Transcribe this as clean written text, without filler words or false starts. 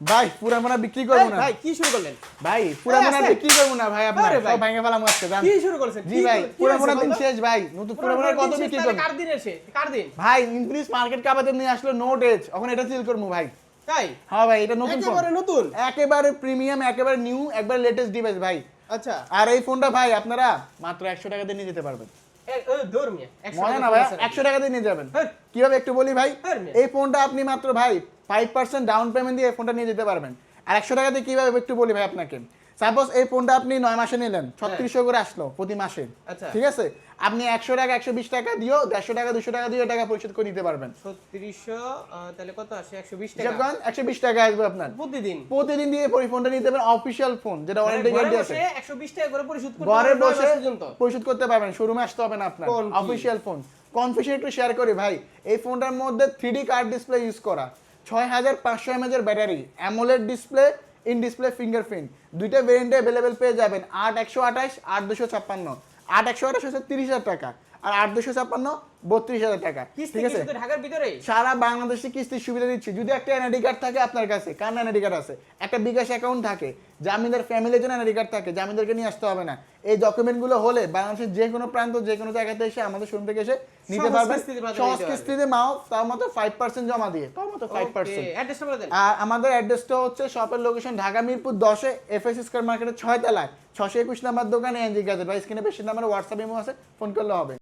ভাই পুরা মানা বিক্রি করব না ভাই কি শুরু করলেন? ভাই পুরা মানা বিক্রি করব না ভাই আপনার সব ভাঙে ফেলাম আজকে জান কি শুরু করেছেন? জি ভাই পুরা মানা দিন শেষ ভাই নতুন পুরা মানা কত বিক্রি করব কার দিন এসে কার দিন ভাই ইনফিনিক্স মার্কেট কাবাতে নিয়ে আসলো নোট এজ এখন এটা সেল করব ভাই তাই হ্যাঁ ভাই এটা নতুন ফোন একেবারে নতুন একেবারে প্রিমিয়াম একেবারে নিউ একবার লেটেস্ট ডিভাইস ভাই আচ্ছা আর এই ফোনটা ভাই আপনারা মাত্র 100 টাকা দিয়ে নিয়ে যেতে পারবেন ধর্মিয়া মজা না ভাই 100 টাকা দিয়ে নিয়ে যাবেন হ্যাঁ। কিভাবে একটু বলি ভাই হ্যাঁ। এই ফোনটা আপনি মাত্র ভাই 5% ডাউন পেমেন্ট দিয়ে এই ফোনটা নিয়ে যেতে পারবেন আর 100 টাকা দিয়ে কিভাবে একটু বলি ভাই আপনাকে সাপোজ এই ফোনটা আপনি 9 মাসে নিলেন 3600 করে আসলো প্রতি মাসে আচ্ছা। ঠিক আছে আপনি 100 টাকা 120 টাকা দিও 150 টাকা 200 টাকা দিয়ে টাকা পরিশোধ করে নিতে পারবেন 3600 তাহলে কত আসে 120 হিসাব টাকা করেন 120 টাকা আসবে আপনার প্রতিদিন প্রতিদিন দিয়ে এই ফোনটা নিতে পারবেন অফিশিয়াল ফোন যেটা ওয়ারেন্টি গ্যারান্টি আছে 120 টাকা করে পরিশোধ করতে ঘরে পারবেন বসে 9 মাস পর্যন্ত। পরিশোধ করতে পারবেন শোরুমে আসতে হবে না আপনার কোন কি? অফিশিয়াল ফোন কনফিগারেশন একটু শেয়ার করি ভাই এই ফোনটার মধ্যে 3D কার্ড ডিসপ্লে ইউজ করা 6500 mAh এর battery AMOLED display in display fingerprint দুইটা ভেরিয়েন্টে अवेलेबल পেয়ে যাবেন 8128 8256 8128 হচ্ছে 30000 টাকা আর 8256 32000 টাকা কিস্তি ঠিক কি আছে শুধু ঢাকার ভিতরে? সারা বাংলাদেশে কিস্তির সুবিধা দিচ্ছি যদি একটা এনআইডি কার্ড থাকে আপনার কাছে কার এনআইডি কার্ড আছে একটা বিকাশ অ্যাকাউন্ট থাকে জামিনদার ফ্যামিলির জন্য এনআইডি কার্ড থাকে জামিনদারকে নিয়ে আসতে হবে না এই ডকুমেন্টগুলো হলে বাংলাদেশের যে কোনো প্রান্ত যে কোনো জায়গাতে এসে আমাদের শোরুম থেকে এসে নিতে সহজ পারবেন কিস্তিতে বাজারে সহজ নিতে পারবেন। কিস্তিতে মাও তার মতো 5% জমা দিয়ে তার মতো 5% অ্যাড্রেসটা বলে দেন। আর আমাদের অ্যাড্রেসটা হচ্ছে শপের লোকেশন ঢাকা মিরপুর 10 এ এফএস স্কয়ার মার্কেটের 6 তলায় 621 নাম্বার দোকানে এনজি গ্যাজেট ভাই স্ক্রিনে বেশি নাম্বার হোয়াটসঅ্যাপ ইমো আছে ফোন করলে হবে